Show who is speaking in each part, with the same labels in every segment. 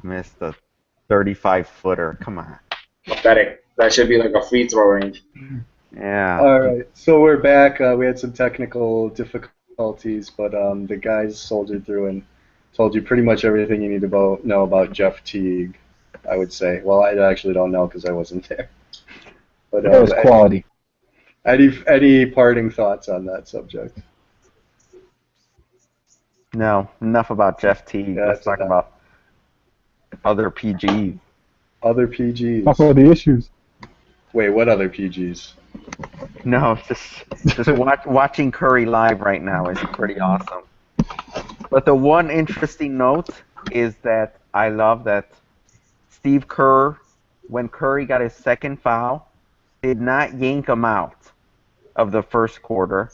Speaker 1: He missed a 35-footer. Come on.
Speaker 2: Pathetic. That should be like a free throw range.
Speaker 1: Yeah.
Speaker 3: All right, so we're back. We had some technical difficulties, but the guys soldiered through and told you pretty much everything you need to know about Jeff Teague, I would say. Well, I actually don't know because I wasn't there. But
Speaker 4: It was quality.
Speaker 3: Any parting thoughts on that subject?
Speaker 1: No, enough about Jeff Teague.
Speaker 3: Yeah,
Speaker 1: Let's talk about other PGs.
Speaker 3: Other PGs.
Speaker 4: Talk about the issues.
Speaker 3: Wait, what other PGs?
Speaker 1: No, just watching Curry live right now is pretty awesome. But the one interesting note is that I love that Steve Kerr, when Curry got his second foul, did not yank him out of the first quarter,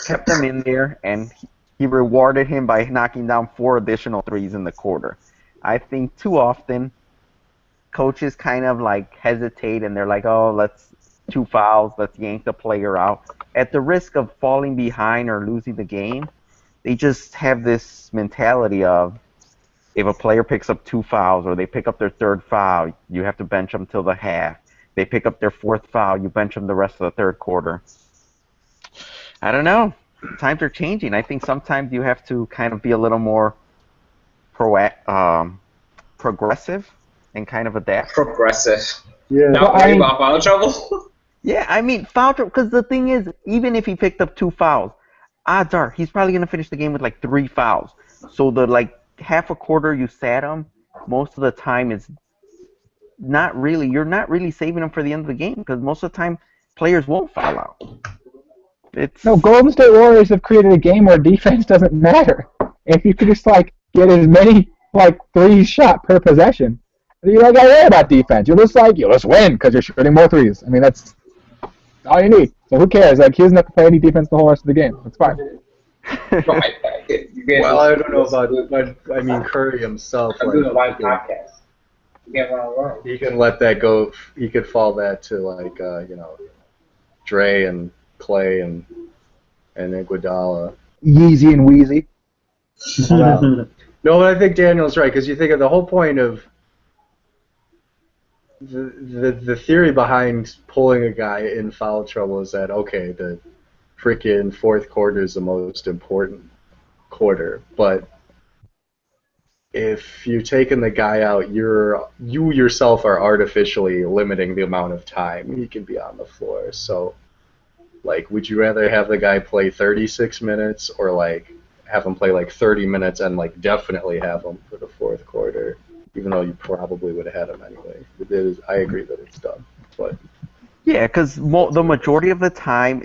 Speaker 1: kept him in there, and he rewarded him by knocking down 4 additional threes in the quarter. I think too often coaches kind of like hesitate and they're like, oh, let's 2 fouls, let's yank the player out. At the risk of falling behind or losing the game, they just have this mentality of if a player picks up 2 fouls or they pick up their 3rd foul, you have to bench them till the half. They pick up their 4th foul, you bench them the rest of the 3rd quarter. I don't know. Times are changing. I think sometimes you have to kind of be a little more progressive and kind of adapt.
Speaker 2: Progressive.
Speaker 3: Yeah.
Speaker 2: Not worry about foul trouble.
Speaker 1: Yeah, I mean, foul trouble, because the thing is, even if he picked up 2 fouls, odds are he's probably going to finish the game with like 3 fouls. So the like half a quarter you sat him, most of the time is not really, you're not really saving him for the end of the game because most of the time players won't foul out.
Speaker 4: No, Golden State Warriors have created a game where defense doesn't matter. If you could just like get as many like 3s shot per possession, you don't got to worry about defense. You'll just win because you're shooting more 3s. I mean, that's all you need. So who cares? Like, he doesn't have to play any defense the whole rest of the game. It's fine.
Speaker 3: Well, I don't know about it, but I mean, Curry himself,
Speaker 2: I'm doing a live podcast.
Speaker 3: he can let that go. He could fall that to like Dre and Clay and Iguodala.
Speaker 4: Yeezy and Wheezy.
Speaker 3: No, but I think Daniel's right because you think of the whole point of the theory behind pulling a guy in foul trouble is that okay, the freaking 4th quarter is the most important quarter, but if you're taking the guy out, you yourself are artificially limiting the amount of time he can be on the floor. So, like, would you rather have the guy play 36 minutes or like have him play like 30 minutes and like definitely have him for the 4th quarter? Even though you probably would have had him anyway. I agree that it's dumb, but
Speaker 1: yeah, because the majority of the time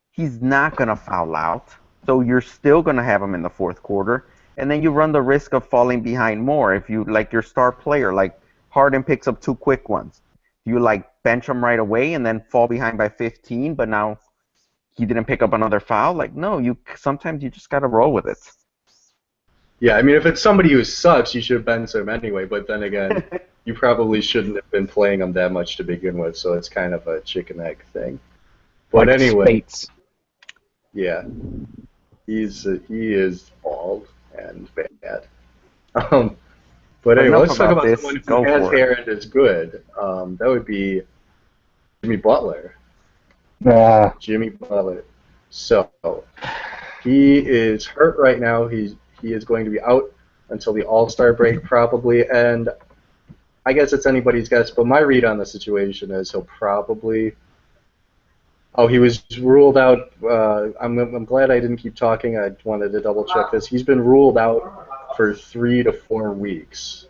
Speaker 1: he's not gonna foul out, so you're still gonna have him in the 4th quarter, and then you run the risk of falling behind more if you like your star player, like Harden picks up 2 quick ones. You like bench him right away and then fall behind by 15, but now he didn't pick up another foul. Like no, sometimes you just gotta roll with it.
Speaker 3: yeah, I mean, if it's somebody who sucks, you should bench him anyway. But then again, you probably shouldn't have been playing him that much to begin with, so it's kind of a chicken egg thing. But
Speaker 4: Like
Speaker 3: anyway,
Speaker 4: Spates.
Speaker 3: yeah, he is bald and bad. But anyway,
Speaker 1: enough
Speaker 3: let's talk
Speaker 1: about
Speaker 3: about
Speaker 1: this.
Speaker 3: someone who
Speaker 1: Go
Speaker 3: has
Speaker 1: for it.
Speaker 3: hair and is good. That would be Jimmy Butler. Jimmy Butler. So he is hurt right now. He is going to be out until the All-Star break probably, and I guess it's anybody's guess, but my read on the situation is he'll probably. Oh, he was ruled out. I'm glad I didn't keep talking. I wanted to double check this. He's been ruled out for 3 to 4 weeks.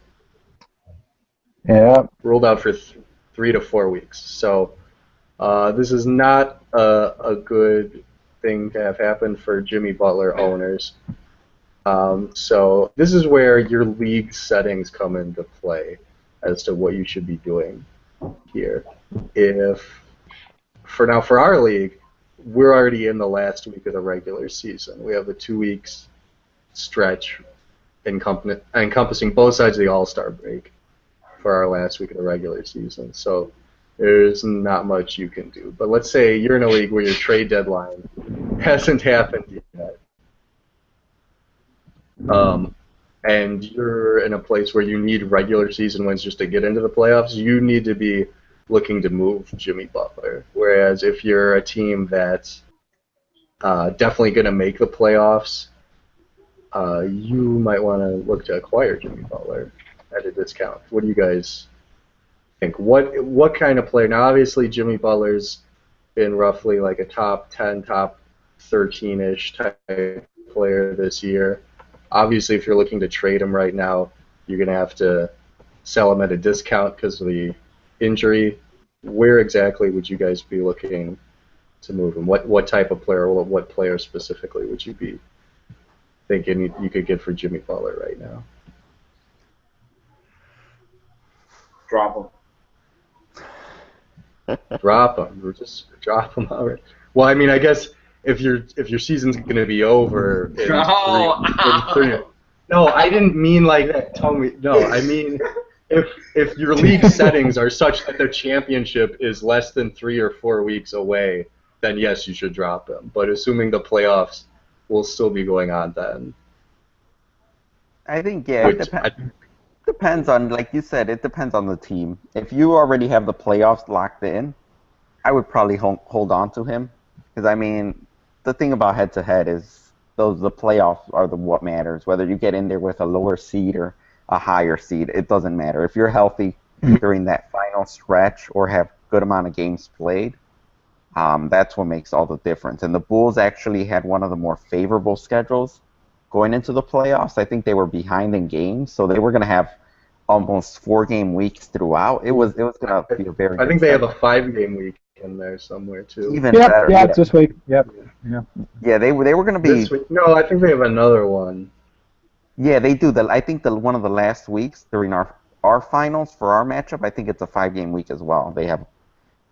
Speaker 4: Yeah.
Speaker 3: Ruled out for 3 to 4 weeks. So this is not a good thing to have happen for Jimmy Butler owners. So this is where your league settings come into play as to what you should be doing here. For our league, we're already in the last week of the regular season. We have a 2 weeks stretch encompassing both sides of the All-Star break for our last week of the regular season. So there's not much you can do. But let's say you're in a league where your trade deadline hasn't happened yet. and you're in a place where you need regular season wins just to get into the playoffs, you need to be looking to move Jimmy Butler. Whereas if you're a team that's definitely going to make the playoffs, you might want to look to acquire Jimmy Butler at a discount. What do you guys think? What kind of player? Now, obviously, Jimmy Butler's been roughly like a top 10, top 13-ish type player this year. Obviously, if you're looking to trade him right now, you're going to have to sell him at a discount because of the injury. Where exactly would you guys be looking to move him? What type of player, or what player specifically would you be thinking you could get for Jimmy Butler right now?
Speaker 2: Drop him.
Speaker 3: Drop him. Or just drop him already. Well, I mean, I guess if your season's going to be over in three. No, I didn't mean like that. Tell me. No, I mean if your league settings are such that the championship is less than 3 or 4 weeks away, then yes, you should drop him. But assuming the playoffs will still be going on then.
Speaker 1: I think, yeah, it depends on, like you said, it depends on the team. If you already have the playoffs locked in, I would probably hold on to him. Because, I mean, the thing about head-to-head is the playoffs are what matters. Whether you get in there with a lower seed or a higher seed, it doesn't matter. If you're healthy during that final stretch or have good amount of games played, that's what makes all the difference. And the Bulls actually had one of the more favorable schedules going into the playoffs. I think they were behind in games, so they were going to have almost 4-game weeks throughout. It was going to be a very.
Speaker 3: I think they have a 5-game week in there somewhere too.
Speaker 1: Even better.
Speaker 4: Yeah, it's this week. Yep.
Speaker 1: Yeah, they were going to be.
Speaker 3: This week? No, I think they have another one.
Speaker 1: Yeah, they do. I think one of the last weeks during our finals for our matchup, I think it's a 5-game week as well.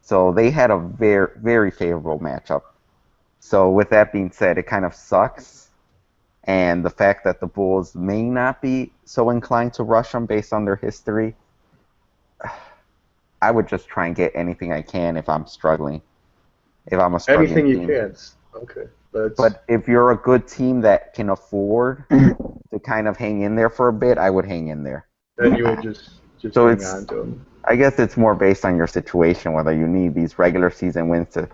Speaker 1: So they had a very, very favorable matchup. So with that being said, it kind of sucks. And the fact that the Bulls may not be so inclined to rush them based on their history, I would just try and get anything I can if I'm struggling. If I'm a struggling
Speaker 3: anything
Speaker 1: team.
Speaker 3: You can. Okay.
Speaker 1: But if you're a good team that can afford to kind of hang in there for a bit, I would hang in there.
Speaker 3: Then you would just
Speaker 1: so
Speaker 3: hang on to them.
Speaker 1: I guess it's more based on your situation, whether you need these regular season wins to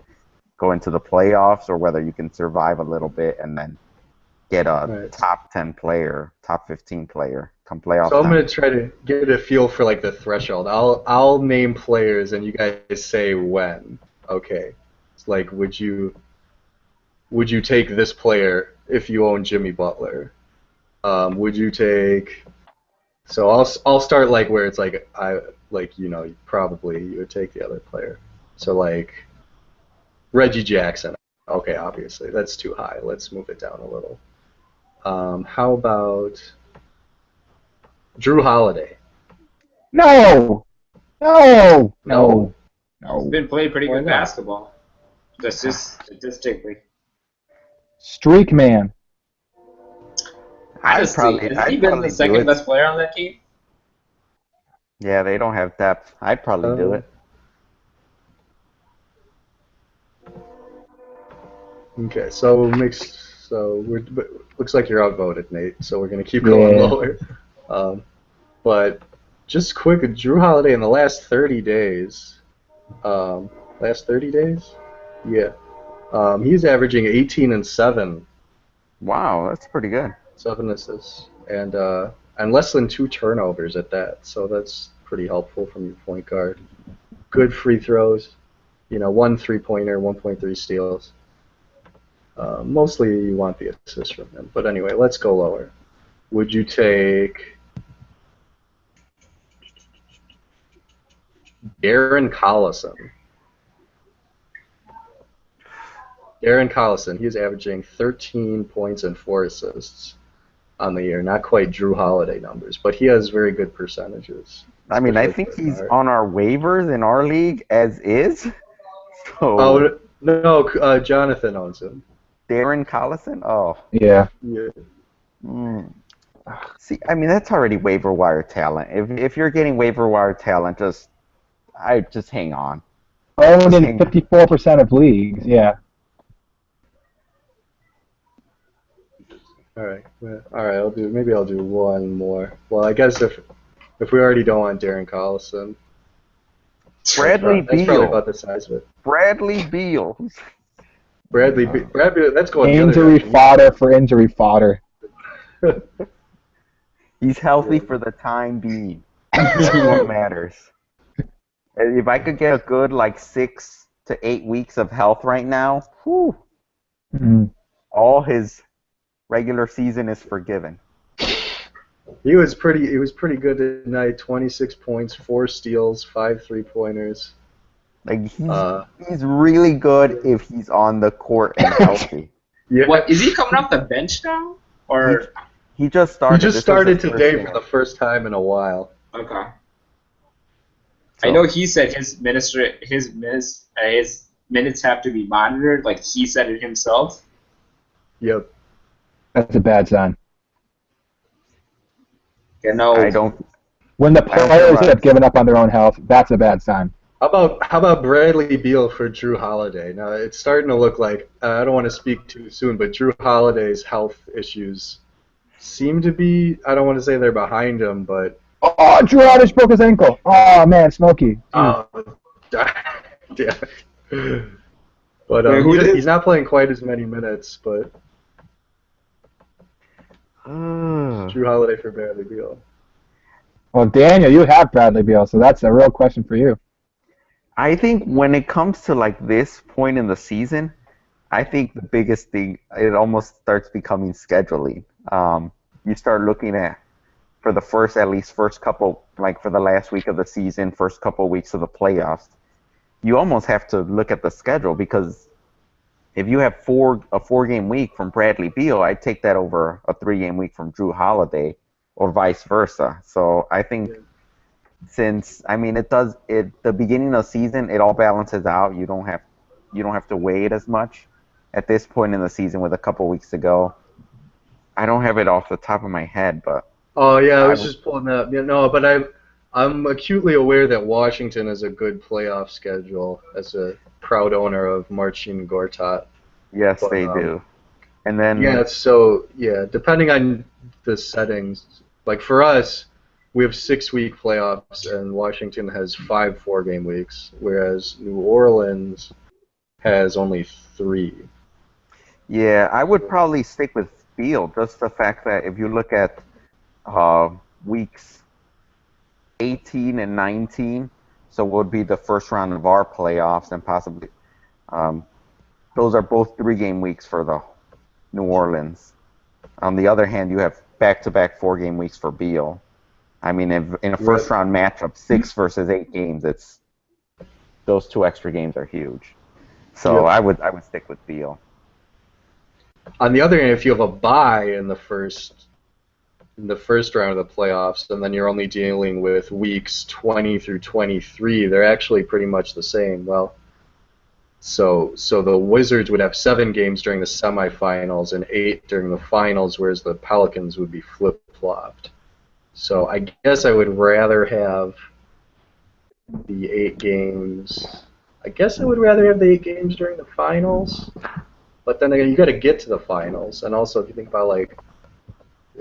Speaker 1: go into the playoffs or whether you can survive a little bit and then get a top 10 player, top 15 player come playoff
Speaker 3: So I'm
Speaker 1: time.
Speaker 3: going to try to get a feel for like the threshold. I'll name players and you guys say when. Okay. It's like would you take this player if you own Jimmy Butler? Would you take So I'll start like where it's like probably you would take the other player. So like Reggie Jackson. Okay, obviously that's too high. Let's move it down a little. How about Drew Holiday?
Speaker 4: No.
Speaker 2: He's been playing pretty good basketball. Statistically.
Speaker 4: Streak man.
Speaker 2: Has he been the second best player on that team?
Speaker 1: Yeah, they don't have depth. I'd probably do it.
Speaker 3: Okay, looks like you're outvoted, Nate. So we're gonna keep going lower. But just quick, Drew Holiday in the last 30 days. Last 30 days? Yeah. He's averaging 18 and 7.
Speaker 1: Wow, that's pretty good.
Speaker 3: 7 assists and less than 2 turnovers at that. So that's pretty helpful from your point guard. Good free throws. 1 3-pointer, 1.3 steals. Mostly you want the assist from him. But anyway, let's go lower. Would you take Darren Collison? Darren Collison, he's averaging 13 points and 4 assists on the year. Not quite Drew Holiday numbers, but he has very good percentages.
Speaker 1: I mean, I think he's on our waivers in our league as is. So.
Speaker 3: Oh, no, Jonathan owns him.
Speaker 1: Darren Collison? Oh.
Speaker 4: Yeah.
Speaker 1: See, I mean, that's already waiver wire talent. If you're getting waiver wire talent, just hang on.
Speaker 4: Owned in 54% of leagues, yeah.
Speaker 3: All right. Well, all right. Maybe I'll do one more. Well, I guess if we already don't want Darren Collison,
Speaker 1: Bradley
Speaker 3: that's probably
Speaker 1: Beal.
Speaker 3: about the size of it.
Speaker 1: Bradley Beal.
Speaker 3: Bradley, let's go.
Speaker 4: Injury fodder for injury fodder.
Speaker 1: He's healthy for the time being. That's what matters. If I could get a good 6 to 8 weeks of health right now, whew, all his regular season is forgiven.
Speaker 3: He was pretty good tonight. 26 points, 4 steals, 5 3-pointers.
Speaker 1: He's really good if he's on the court and healthy.
Speaker 3: Yeah.
Speaker 2: What, is he coming off the bench now? Or
Speaker 1: he just started.
Speaker 3: He just started today for the first time in a while.
Speaker 2: Okay.
Speaker 1: So,
Speaker 2: I know he said his minutes have to be monitored. Like he said it himself.
Speaker 3: Yep.
Speaker 4: That's a bad sign.
Speaker 2: You know,
Speaker 1: I don't.
Speaker 4: When the players have given up on their own health, that's a bad sign.
Speaker 3: How about Bradley Beal for Drew Holiday? Now it's starting to look like I don't want to speak too soon, but Drew Holiday's health issues seem to be. I don't want to say they're behind him, but
Speaker 4: Drew Holiday broke his ankle. Oh man, Smokey.
Speaker 3: yeah. But he's not playing quite as many minutes, but Drew Holiday for Bradley Beal.
Speaker 4: Well, Daniel, you have Bradley Beal, so that's a real question for you.
Speaker 1: I think when it comes to this point in the season, I think the biggest thing, it almost starts becoming scheduling. You start looking at for the first couple, for the last week of the season, first couple of weeks of the playoffs, you almost have to look at the schedule because if you have a 4-game week from Bradley Beal, I'd take that over a 3-game week from Drew Holiday or vice versa. So I think since the beginning of the season, it all balances out. You don't have to weigh it as much at this point in the season with a couple weeks to go. I don't have it off the top of my head, but
Speaker 3: oh yeah, I was just pulling that up. Yeah, no, but I'm acutely aware that Washington has a good playoff schedule as a proud owner of Marcin Gortat.
Speaker 1: Yes, they do. And then
Speaker 3: depending on the settings, like for us, we have 6-week playoffs, and Washington has 5 4-game weeks, whereas New Orleans has only 3.
Speaker 1: Yeah, I would probably stick with Beal. Just the fact that if you look at weeks 18 and 19, so what would be the first round of our playoffs, and possibly those are both 3-game weeks for the New Orleans. On the other hand, you have back-to-back 4-game weeks for Beal. I mean, in a first-round matchup, 6 versus 8 games, those 2 extra games are huge. So I would stick with Beal.
Speaker 3: On the other hand, if you have a bye in the first round of the playoffs, and then you're only dealing with weeks 20 through 23, they're actually pretty much the same. Well, so the Wizards would have 7 games during the semifinals and 8 during the finals, whereas the Pelicans would be flip-flopped. So I guess I would rather have the 8 games. I guess I would rather have the 8 games during the finals. But then again, you got to get to the finals, and also if you think about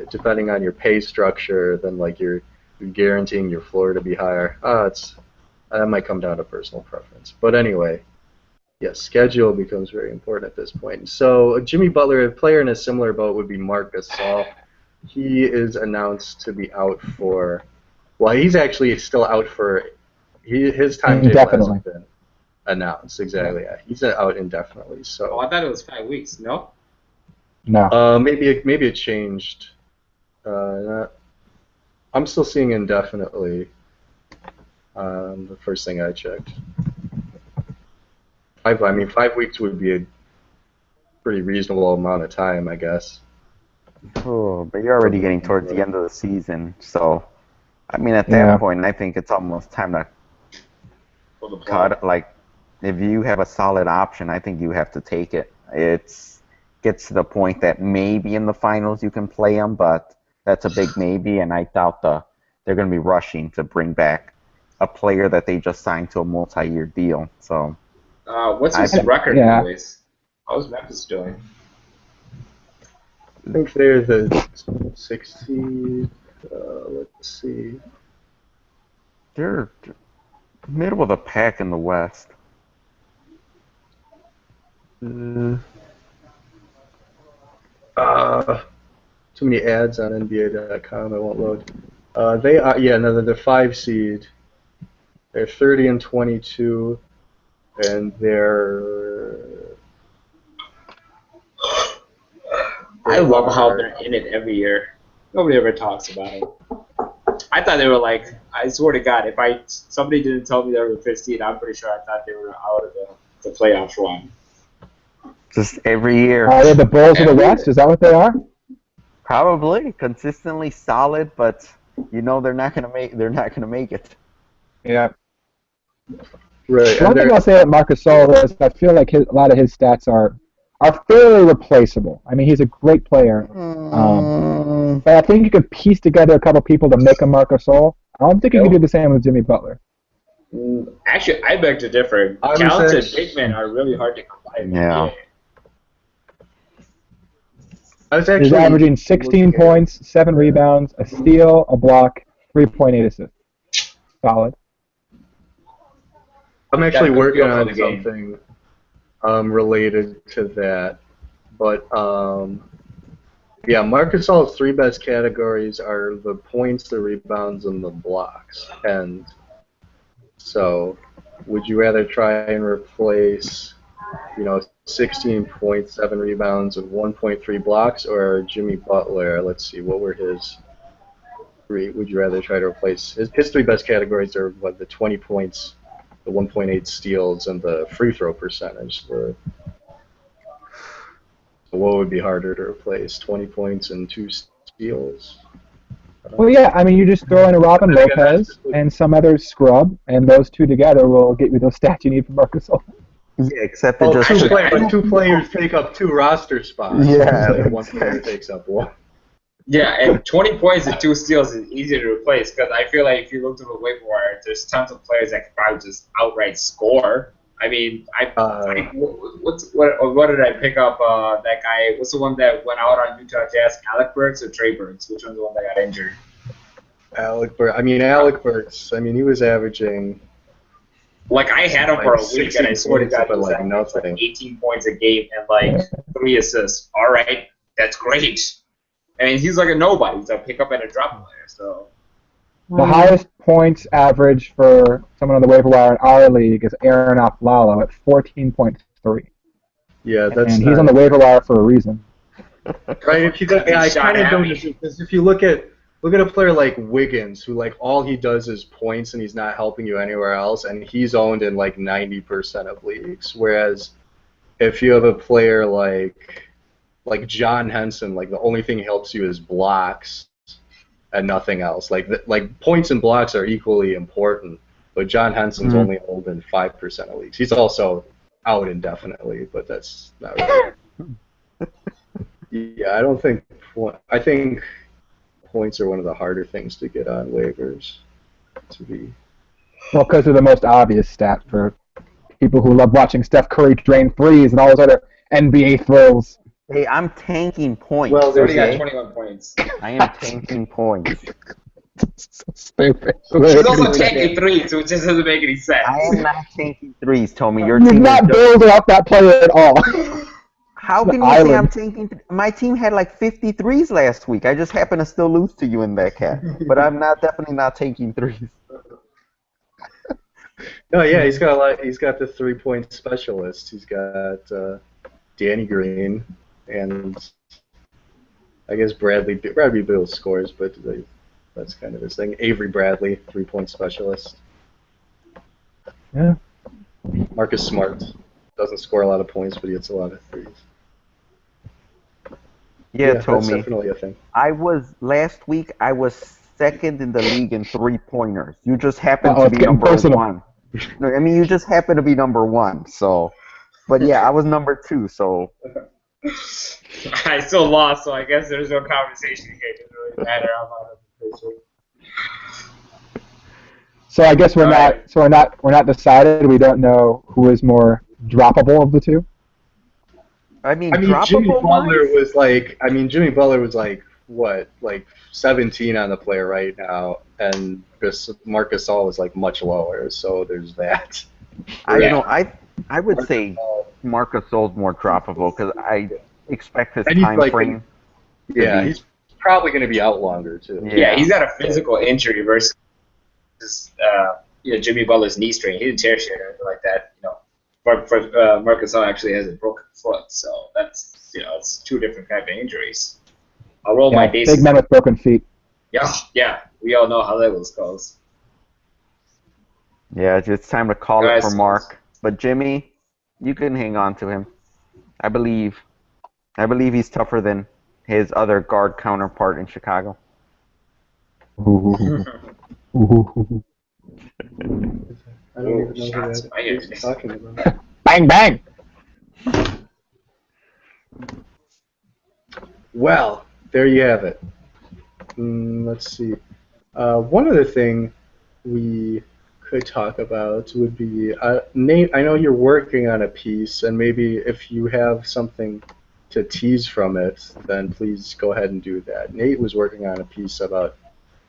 Speaker 3: depending on your pay structure, then you're guaranteeing your floor to be higher. That might come down to personal preference. But anyway, yes, schedule becomes very important at this point. So Jimmy Butler, a player in a similar boat would be Marc Gasol. He is announced to be out for. Well, he's actually still out for. His timetable hasn't been announced exactly. Yeah, he's out indefinitely. So.
Speaker 2: I thought it was 5 weeks. No.
Speaker 4: No.
Speaker 3: Maybe it changed. I'm still seeing indefinitely. The first thing I checked. 5 weeks would be a pretty reasonable amount of time, I guess.
Speaker 1: Oh, but you're already getting towards the end of the season, so at that point, I think it's almost time to cut. If you have a solid option, I think you have to take it. It gets to the point that maybe in the finals you can play them, but that's a big maybe, and I doubt they're going to be rushing to bring back a player that they just signed to a multi-year deal. So,
Speaker 2: what's his record, anyways? How's Memphis doing?
Speaker 3: I think they're the 6th seed. Let's see.
Speaker 1: They're middle of the pack in the West.
Speaker 3: Too many ads on NBA.com. I won't load. They are they're 5 seed. They're 30-22, and they're.
Speaker 2: I love how they're in it every year. Nobody ever talks about it. I thought they were like. I swear to God, if somebody didn't tell me they were 15, I'm pretty sure I thought they were out of the playoff run.
Speaker 1: Just every year.
Speaker 4: They're the Bulls of the West. Is that what they are?
Speaker 1: Probably consistently solid, but they're not gonna make it.
Speaker 4: Yeah.
Speaker 3: Right.
Speaker 4: One thing I'll say about Marc Gasol is I feel like a lot of his stats are fairly replaceable. I mean, he's a great player, but I think you could piece together a couple people to make a Marc Gasol. I don't think you can do the same with Jimmy Butler.
Speaker 2: Actually, I beg to differ. Talented big men are really hard to come by.
Speaker 1: Yeah.
Speaker 4: He's averaging 16 points, 7 rebounds, a steal, a block, 3.8 assists. Solid.
Speaker 3: I'm actually working on something related to that, but Marc Gasol's 3 best categories are the points, the rebounds, and the blocks. And so, would you rather try and replace, 16 points, 7 rebounds, and 1.3 blocks, or Jimmy Butler? Let's see, what were his 3? Would you rather try to replace his 3 best categories are the 20 points, the 1.8 steals, and the free throw percentage. So what would be harder to replace? 20 points and 2 steals?
Speaker 4: Well, yeah, I mean, you just throw in a Robin Lopez and some other scrub, and those 2 together will get you those stats you need for Marc Gasol.
Speaker 1: Yeah, except it just...
Speaker 3: But 2 players take up 2 roster spots.
Speaker 1: Yeah.
Speaker 3: 1 player takes up 1.
Speaker 2: Yeah, and 20 points and 2 steals is easy to replace because I feel like if you look through the waiver wire, there's tons of players that can probably just outright score. I mean, what did I pick up? That guy, what's the one that went out on Utah Jazz? Alec Burks or Trey Burks? Which one's the one that got injured?
Speaker 3: Alec Burks. I mean, he was averaging.
Speaker 2: Like, I had him for a week, and I swear to God, he was like 18 points a game and 3 assists. All right, that's great. I mean, he's like a nobody. He's a pick-up and a drop player, so.
Speaker 4: The highest points average for someone on the waiver wire in our league is Aaron Aflalo at 14.3.
Speaker 3: Yeah, that's.
Speaker 4: And he's on the waiver wire for a reason.
Speaker 3: Right. I kind of don't, because if you look at a player like Wiggins, who all he does is points and he's not helping you anywhere else, and he's owned in 90% of leagues. Whereas if you have a player like John Henson, the only thing he helps you is blocks and nothing else. Points and blocks are equally important, but John Henson's only owned in 5% of leagues. He's also out indefinitely, but that's not really. Yeah, I think points are one of the harder things to get on waivers.
Speaker 4: Well, because they're the most obvious stat for people who love watching Steph Curry drain threes and all those other NBA thrills.
Speaker 1: Hey, I'm tanking points.
Speaker 2: Well, they already got 21 points.
Speaker 1: I am tanking points.
Speaker 4: So stupid.
Speaker 2: He's also tanking threes, so it just doesn't make any sense.
Speaker 1: I am not tanking threes, Tommy. Your
Speaker 4: You're
Speaker 1: team
Speaker 4: not building up that player at all.
Speaker 1: How can you say I'm tanking? My team had 50 threes last week. I just happen to still lose to you in that cat. But I'm definitely not taking threes.
Speaker 3: No, yeah, he's got the 3-point specialist. He's got Danny Green. And I guess Bradley Beal scores, but that's kind of his thing. Avery Bradley, 3-point specialist.
Speaker 4: Yeah.
Speaker 3: Marcus Smart doesn't score a lot of points, but he hits a lot of threes.
Speaker 1: Yeah, Tommy.
Speaker 3: That's definitely a thing.
Speaker 1: Last week I was second in the league in 3-pointers. You just happened to be number 1. No, I mean you just happened to be number 1. So, but yeah, I was number 2. So.
Speaker 2: I still lost, so I guess there's no conversation here. It doesn't really matter. I'm not official.
Speaker 4: So I guess we're not decided. We don't know who is more droppable of the 2.
Speaker 1: I mean,
Speaker 3: I mean, Jimmy
Speaker 1: droppable
Speaker 3: Butler
Speaker 1: wise?
Speaker 3: was like, I mean, Jimmy Butler was like, what, like 17 on the player right now, and Marc Gasol is like much lower, so there's that.
Speaker 1: I
Speaker 2: Yeah.
Speaker 1: know. I would
Speaker 3: Marc
Speaker 1: say
Speaker 3: Gasol's
Speaker 1: Marc Gasol's more droppable because I expect his
Speaker 3: And he's
Speaker 1: time
Speaker 3: like,
Speaker 1: frame to
Speaker 3: yeah,
Speaker 1: be.
Speaker 3: he's probably going to be out longer too.
Speaker 2: Yeah, he's got a physical injury versus Jimmy Butler's knee strain. He didn't tear shit or anything like that. Marc Gasol actually has a broken foot, so that's it's two different kind of injuries. I'll roll my dice.
Speaker 4: Big men with broken feet.
Speaker 2: Yeah, we all know how that goes.
Speaker 1: Yeah, it's time to call it
Speaker 2: Guys,
Speaker 1: for Mark. But Jimmy, you can hang on to him. I believe he's tougher than his other guard counterpart in Chicago.
Speaker 4: Ooh.
Speaker 3: I don't even know
Speaker 2: shots
Speaker 3: who
Speaker 2: fired.
Speaker 3: that is talking about.
Speaker 4: Bang, bang!
Speaker 3: Well, there you have it. Let's see. One other thing we could talk about would be, Nate, I know you're working on a piece, and maybe if you have something to tease from it, then please go ahead and do that. Nate was working on a piece about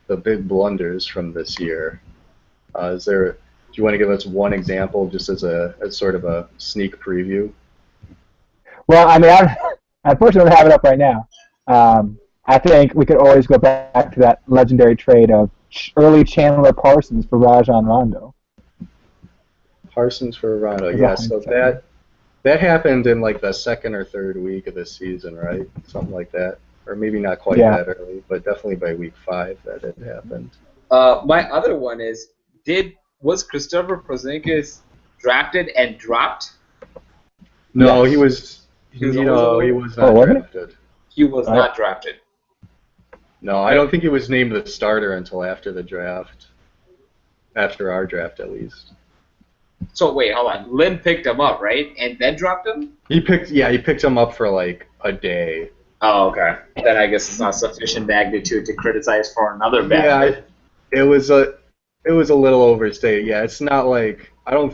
Speaker 3: the big blunders from this year. Do you want to give us one example just as sort of a sneak preview?
Speaker 4: Well, I mean, I unfortunately don't have it up right now. I think we could always go back to that legendary trade of early Chandler Parsons for Rajon Rondo.
Speaker 3: Parsons for Rondo, yeah. So that happened in like the second or third week of the season, right? Something like that, or maybe not quite that early, but definitely by week 5 that it happened.
Speaker 2: My other one is, was Christopher Porzingis drafted and dropped?
Speaker 3: No,
Speaker 4: Yes.
Speaker 3: he was not drafted.
Speaker 2: He was not drafted.
Speaker 3: No, I don't think he was named the starter until after the draft. After our draft, at least.
Speaker 2: So wait, hold on. Lynn picked him up, right, and then dropped him?
Speaker 3: He picked him up for like a day.
Speaker 2: Oh, okay. Then I guess it's not sufficient magnitude to criticize for another bad.
Speaker 3: Yeah, it was a little overstated. Yeah, it's not like I don't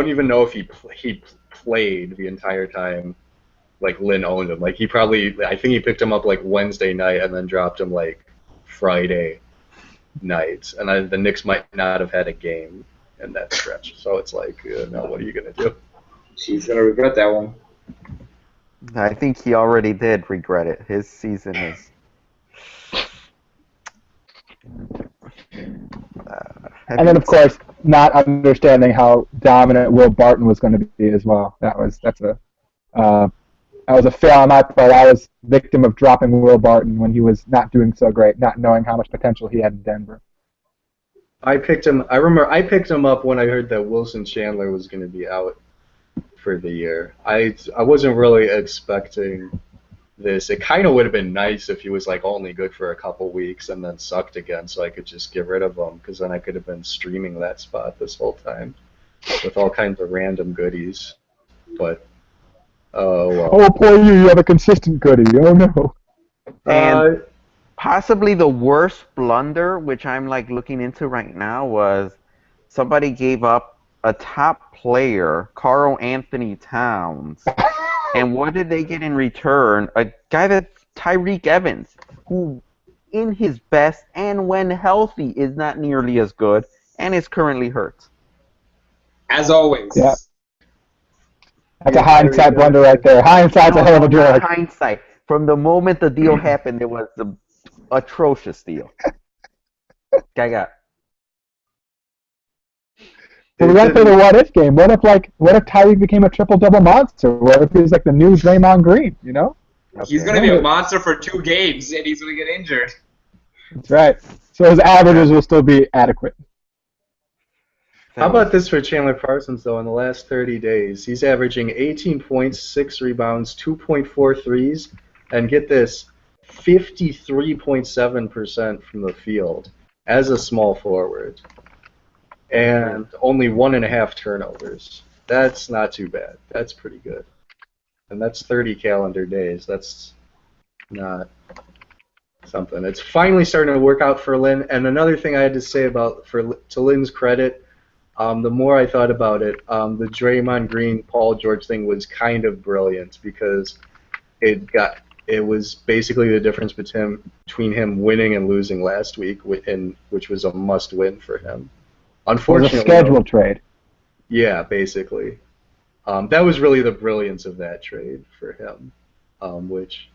Speaker 3: even know if he played the entire time. Like Lynn owned him. Like I think he picked him up like Wednesday night and then dropped him like Friday night, and the Knicks might not have had a game in that stretch. So it's like, now what are you gonna do?
Speaker 2: She's gonna regret that one.
Speaker 1: I think he already did regret it. His season is.
Speaker 4: And then, of course, not understanding how dominant Will Barton was going to be as well. That was a fail on my part. I was victim of dropping Will Barton when he was not doing so great, not knowing how much potential he had in Denver.
Speaker 3: I remember I picked him up when I heard that Wilson Chandler was going to be out for the year. I wasn't really expecting this. It kind of would have been nice if he was like only good for a couple weeks and then sucked again, so I could just get rid of him, because then I could have been streaming that spot this whole time with all kinds of random goodies. But well.
Speaker 4: Oh, poor you have a consistent goodie. Oh no.
Speaker 1: And possibly the worst blunder, which I'm like looking into right now, was somebody gave up a top player, Karl Anthony Towns. And what did they get in return? A guy that's Tyreek Evans, who in his best and when healthy is not nearly as good and is currently hurt.
Speaker 2: As always.
Speaker 4: Yeah. That's a hindsight blunder right there. Hindsight's a hell of a drug.
Speaker 1: Hindsight. From the moment the deal happened, it was an atrocious deal. Guy got.
Speaker 4: Well, we got to play the what-if game. What if Tyreek became a triple-double monster? What if he's like the new Draymond Green, you know?
Speaker 2: He's going to be a monster for 2 games, and he's going to get injured.
Speaker 4: That's right. So his averages will still be adequate.
Speaker 3: How about this for Chandler Parsons, though? In the last 30 days, he's averaging 18 points, 6 rebounds, 2.4 threes, and get this, 53.7% from the field as a small forward. And only 1.5 turnovers. That's not too bad. That's pretty good. And that's 30 calendar days. That's not something. It's finally starting to work out for Lynn. And another thing I had to say to Lynn's credit, the more I thought about it, the Draymond Green Paul George thing was kind of brilliant because it was basically the difference between him winning and losing last week, which was a must-win for him. Unfortunately,
Speaker 4: it was a scheduled trade.
Speaker 3: Yeah, basically. That was really the brilliance of that trade for him, which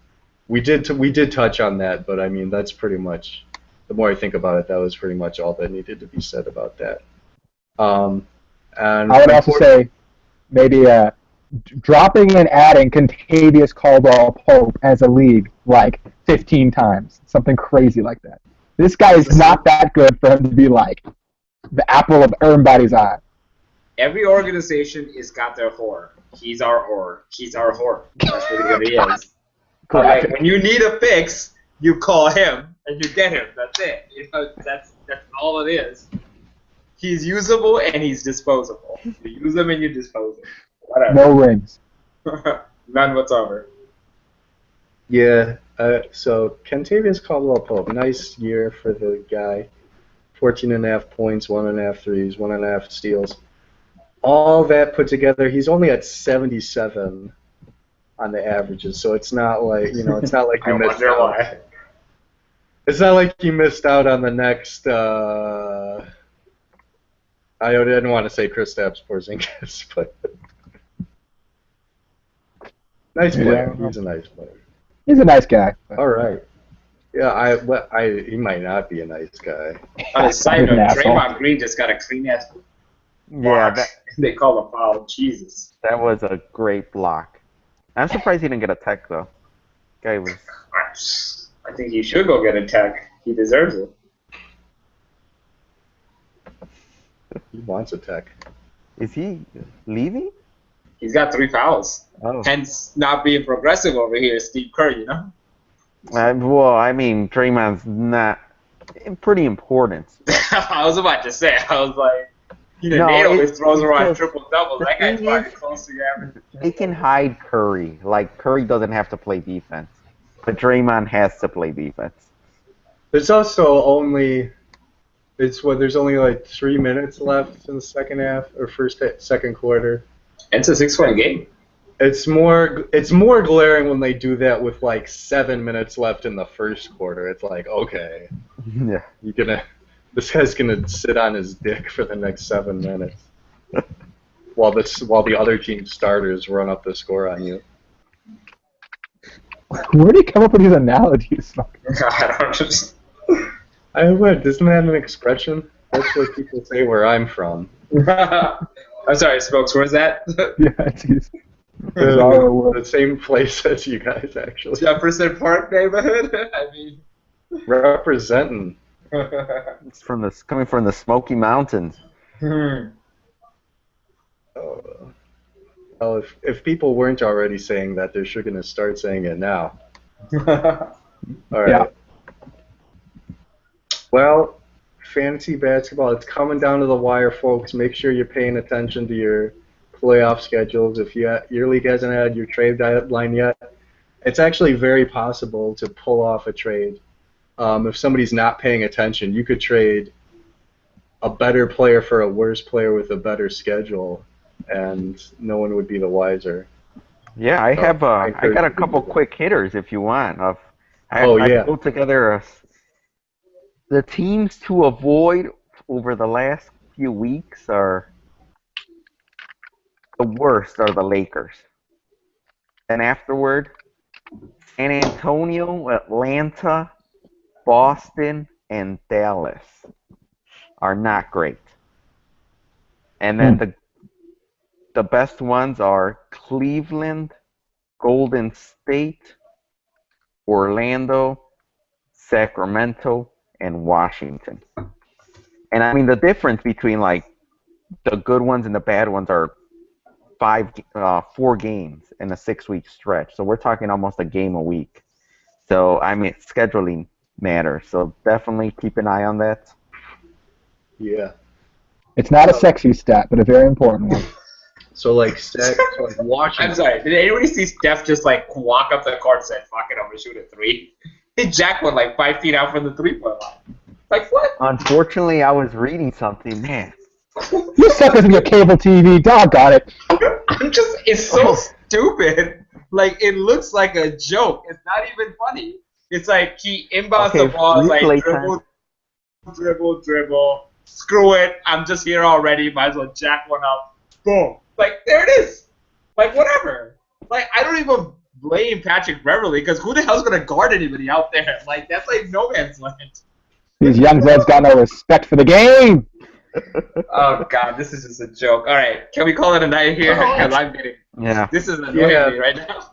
Speaker 3: we did touch on that, but I mean that's pretty much, the more I think about it, that was pretty much all that needed to be said about that. And
Speaker 4: I would also say maybe dropping and adding Contavious Caldwell-Pope as a league like 15 times, something crazy like that. This guy is not that good for him to be like the apple of everybody's eye.
Speaker 2: Every organization has got their whore. He's our whore. He's our whore. That's really what he is. Correct. When you need a fix, you call him and you get him. That's it. You know, that's all it is. He's usable and he's disposable. You use him and you dispose him. Whatever.
Speaker 4: No rings.
Speaker 2: None whatsoever.
Speaker 3: Yeah. So Kentavious Caldwell-Pope, nice year for the guy. 14.5 points, 1.5 threes, 1.5 steals. All that put together, he's only at 77 on the averages. So it's not like it's not like you missed out. Why. It's not like you missed out on the next. I didn't want to say Kristaps Porzingis, but nice player. Yeah. He's a nice player.
Speaker 4: He's a nice guy.
Speaker 3: All right. Yeah, he might not be a nice guy.
Speaker 2: On a side note, Draymond Green just got a clean ass.
Speaker 1: Yeah,
Speaker 2: they call a foul. Jesus.
Speaker 1: That was a great block. I'm surprised he didn't get a tech though. Guy was.
Speaker 2: I think he should go get a tech. He deserves it.
Speaker 3: He wants a tech.
Speaker 1: Is he leaving?
Speaker 2: He's got 3 fouls.
Speaker 1: Oh.
Speaker 2: Hence, not being progressive over here, Steve Kerr. You know.
Speaker 1: Well, I mean, Draymond's not pretty important.
Speaker 2: I was about to say. I was like. Nate always throws around triple doubles. That guy's fucking close to the average.
Speaker 1: They can hide Curry. Like Curry doesn't have to play defense, but Draymond has to play defense.
Speaker 3: There's also there's only like 3 minutes left in the second half or second quarter.
Speaker 2: It's a 6-point game.
Speaker 3: It's more glaring when they do that with like 7 minutes left in the first quarter. It's like, okay,
Speaker 1: yeah,
Speaker 3: this guy's gonna sit on his dick for the next 7 minutes, while the other team's starters run up the score on you.
Speaker 4: Where do you come up with these analogies?
Speaker 2: I don't just.
Speaker 3: Isn't that an expression? That's what people say where I'm from.
Speaker 2: I'm sorry, Spokes. Where's that?
Speaker 4: Yeah, it's
Speaker 3: the same place as you guys, actually.
Speaker 2: Jefferson Park neighborhood. I mean,
Speaker 3: representing.
Speaker 1: It's coming from the Smoky Mountains.
Speaker 3: Well, if people weren't already saying that, they're sure going to start saying it now. All right.
Speaker 4: Yeah.
Speaker 3: Well, fantasy basketball, it's coming down to the wire, folks. Make sure you're paying attention to your playoff schedules. If your league hasn't had your trade deadline yet, it's actually very possible to pull off a trade. If somebody's not paying attention, you could trade a better player for a worse player with a better schedule, and no one would be the wiser.
Speaker 1: Yeah, I got a couple quick hitters if you want. I put together the teams to avoid over the last few weeks are the worst are the Lakers. And afterward, San Antonio, Atlanta, Boston, and Dallas are not great. And then the best ones are Cleveland, Golden State, Orlando, Sacramento, and Washington. And I mean the difference between like the good ones and the bad ones are 4 games in a 6-week stretch. So we're talking almost a game a week. So I mean scheduling matters. So definitely keep an eye on that.
Speaker 3: Yeah.
Speaker 4: It's not a sexy stat, but a very important one.
Speaker 3: So like Washington.
Speaker 2: I'm sorry. Did anybody see Steph just like walk up the court and say, "Fuck it, I'm gonna shoot a 3"? He jacked one like 5 feet out from the 3-point line. Like what?
Speaker 1: Unfortunately, I was reading something, man.
Speaker 4: You suckers in your cable TV, doggone it.
Speaker 2: It's so stupid. Like, it looks like a joke. It's not even funny. It's like he inbounds the ball, it's like dribble. Screw it. I'm just here already. Might as well jack one up. Boom. Like, there it is. Like, whatever. Like, I don't even blame Patrick Beverley because who the hell's going to guard anybody out there? Like, that's like no man's land.
Speaker 4: These young lads got no respect for the game.
Speaker 2: Oh, God. This is just a joke. All right. Can we call it a night here? Because I'm getting...
Speaker 1: Yeah.
Speaker 2: This is annoying me right now.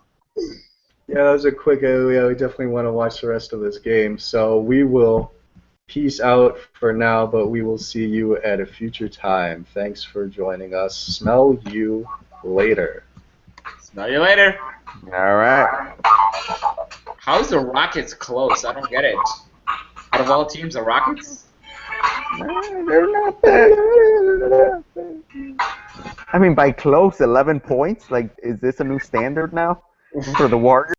Speaker 3: Yeah, that was a quick. Yeah, we definitely want to watch the rest of this game. So we will peace out for now, but we will see you at a future time. Thanks for joining us. Smell you later.
Speaker 2: Smell you later.
Speaker 1: All right.
Speaker 2: How's the Rockets close? I don't get it. Out of all teams, the Rockets?
Speaker 1: They're not that. I mean, by close, 11 points. Like, is this a new standard now for the Warriors?